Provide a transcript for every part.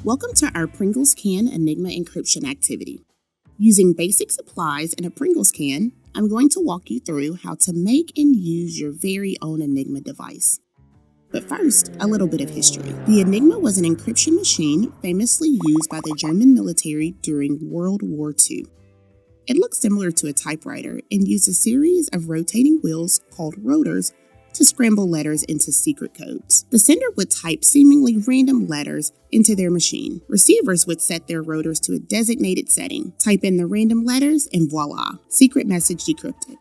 Welcome to our Pringles Can Enigma Encryption activity. Using basic supplies and a Pringles can, I'm going to walk you through how to make and use your very own Enigma device. But first, a little bit of history. The Enigma was an encryption machine famously used by the German military during World War II. It looks similar to a typewriter and used a series of rotating wheels called rotors to scramble letters into secret codes. The sender would type seemingly random letters into their machine. Receivers would set their rotors to a designated setting, type in the random letters, and voila, secret message decrypted.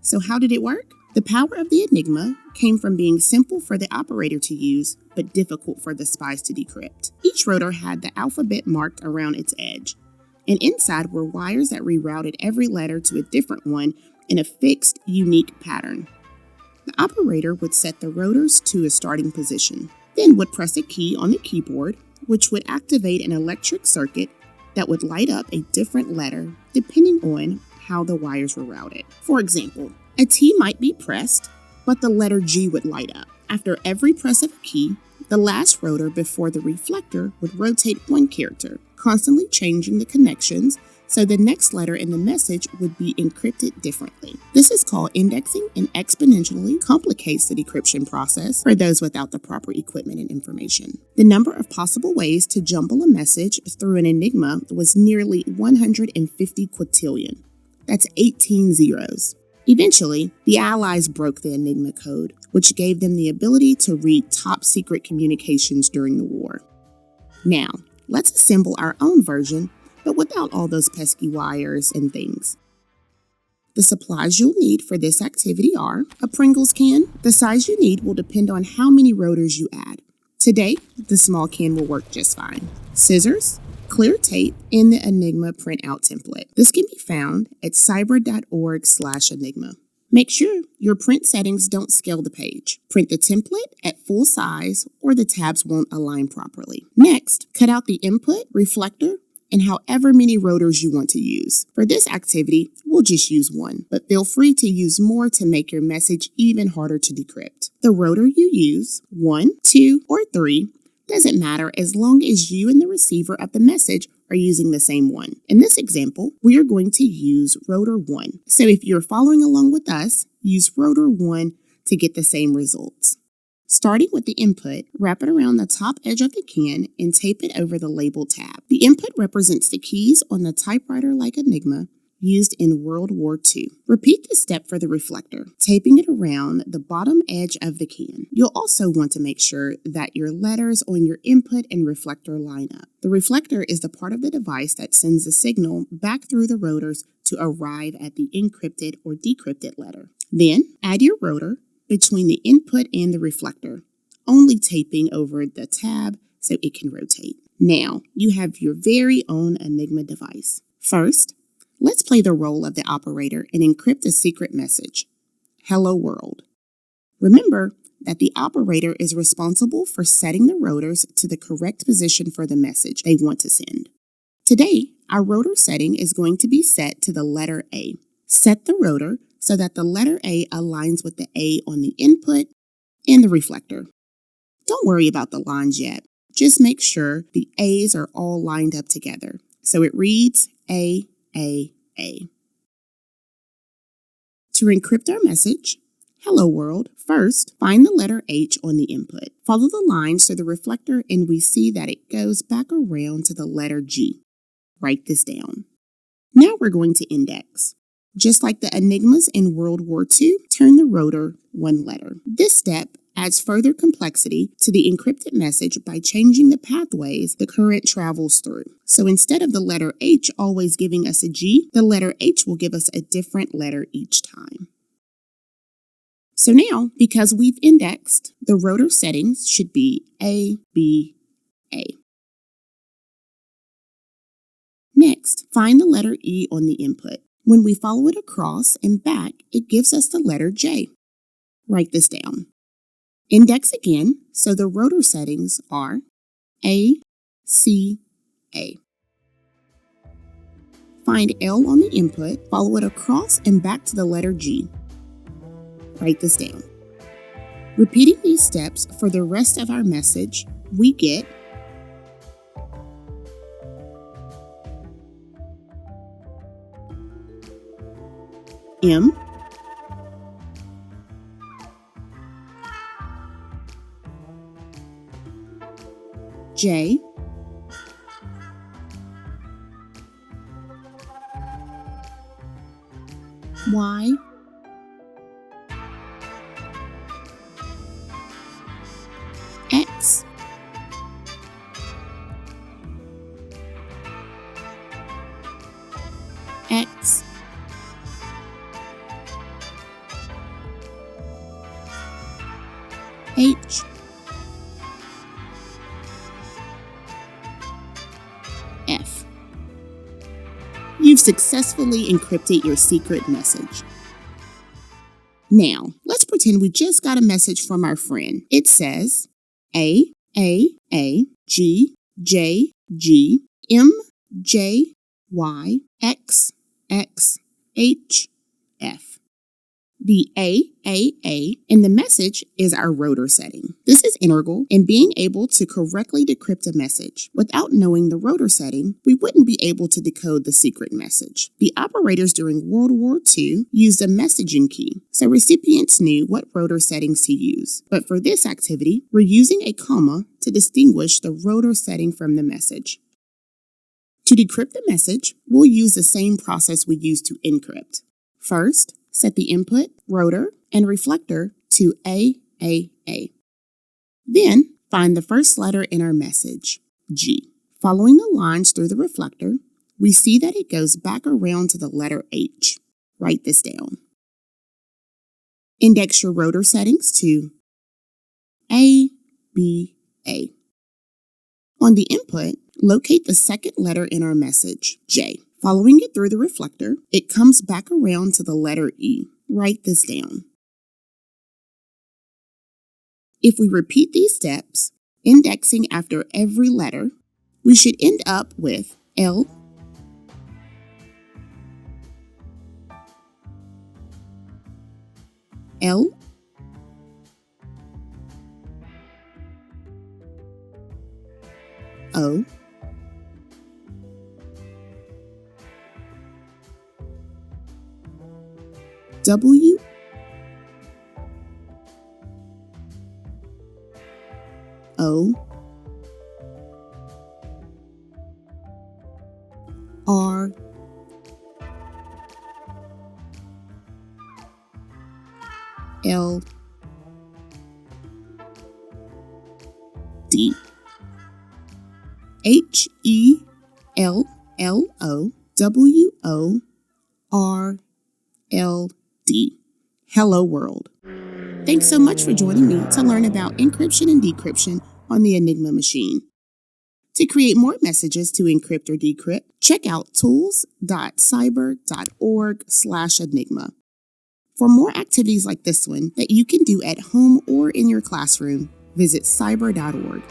So how did it work? The power of the Enigma came from being simple for the operator to use, but difficult for the spies to decrypt. Each rotor had the alphabet marked around its edge, and inside were wires that rerouted every letter to a different one in a fixed, unique pattern. The operator would set the rotors to a starting position, then would press a key on the keyboard, which would activate an electric circuit that would light up a different letter depending on how the wires were routed. For example, a T might be pressed, but the letter G would light up. After every press of a key, the last rotor before the reflector would rotate one character, constantly changing the connections so the next letter in the message would be encrypted differently. This is called indexing and exponentially complicates the decryption process for those without the proper equipment and information. The number of possible ways to jumble a message through an Enigma was nearly 150 quintillion. That's 18 zeros. Eventually, the Allies broke the Enigma code, which gave them the ability to read top secret communications during the war. Now, let's assemble our own version, but without all those pesky wires and things. The supplies you'll need for this activity are a Pringles can. The size you need will depend on how many rotors you add. Today, the small can will work just fine. Scissors, clear tape, and the Enigma printout template. This can be found at cyber.org/Enigma. Make sure your print settings don't scale the page. Print the template at full size or the tabs won't align properly. Next, cut out the input, reflector, and however many rotors you want to use. For this activity, we'll just use one, but feel free to use more to make your message even harder to decrypt. The rotor you use, 1, 2, or 3, doesn't matter as long as you and the receiver of the message are using the same one. In this example, we are going to use rotor 1. So if you're following along with us, use rotor 1 to get the same results. Starting with the input, wrap it around the top edge of the can and tape it over the label tab. The input represents the keys on the typewriter-like Enigma used in World War II. Repeat this step for the reflector, taping it around the bottom edge of the can. You'll also want to make sure that your letters on your input and reflector line up. The reflector is the part of the device that sends the signal back through the rotors to arrive at the encrypted or decrypted letter. Then, add your rotor between the input and the reflector, only taping over the tab so it can rotate. Now, you have your very own Enigma device. First, let's play the role of the operator and encrypt a secret message. Hello world. Remember that the operator is responsible for setting the rotors to the correct position for the message they want to send. Today, our rotor setting is going to be set to the letter A. Set the rotor so that the letter A aligns with the A on the input and the reflector. Don't worry about the lines yet. Just make sure the A's are all lined up together. So it reads A, A, A. To encrypt our message, hello world, first find the letter H on the input. Follow the lines to the reflector and we see that it goes back around to the letter G. Write this down. Now we're going to index. Just like the Enigmas in World War II, turn the rotor one letter. This step adds further complexity to the encrypted message by changing the pathways the current travels through. So instead of the letter H always giving us a G, the letter H will give us a different letter each time. So now, because we've indexed, the rotor settings should be A, B, A. Next, find the letter E on the input. When we follow it across and back, it gives us the letter J. Write this down. Index again, so the rotor settings are A, C, A. Find L on the input, follow it across and back to the letter G. Write this down. Repeating these steps for the rest of our message, we get M, J, Y, X, X, H, F. You've successfully encrypted your secret message. Now, let's pretend we just got a message from our friend. It says A, G, J, G, M, J, Y, X, X, H, F. The A in the message is our rotor setting. This is integral in being able to correctly decrypt a message. Without knowing the rotor setting, we wouldn't be able to decode the secret message. The operators during World War II used a messaging key, so recipients knew what rotor settings to use. But for this activity, we're using a comma to distinguish the rotor setting from the message. To decrypt the message, we'll use the same process we use to encrypt. First, set the input, rotor, and reflector to A. Then, find the first letter in our message, G. Following the lines through the reflector, we see that it goes back around to the letter H. Write this down. Index your rotor settings to A. On the input, locate the second letter in our message, J. Following it through the reflector, it comes back around to the letter E. Write this down. If we repeat these steps, indexing after every letter, we should end up with L, L, O, W, O, R, L, D, H, E, L, L, O, W, O, R, L, D. Hello world. Thanks so much for joining me to learn about encryption and decryption on the Enigma Machine. To create more messages to encrypt or decrypt, check out tools.cyber.org/enigma. For more activities like this one that you can do at home or in your classroom, visit cyber.org.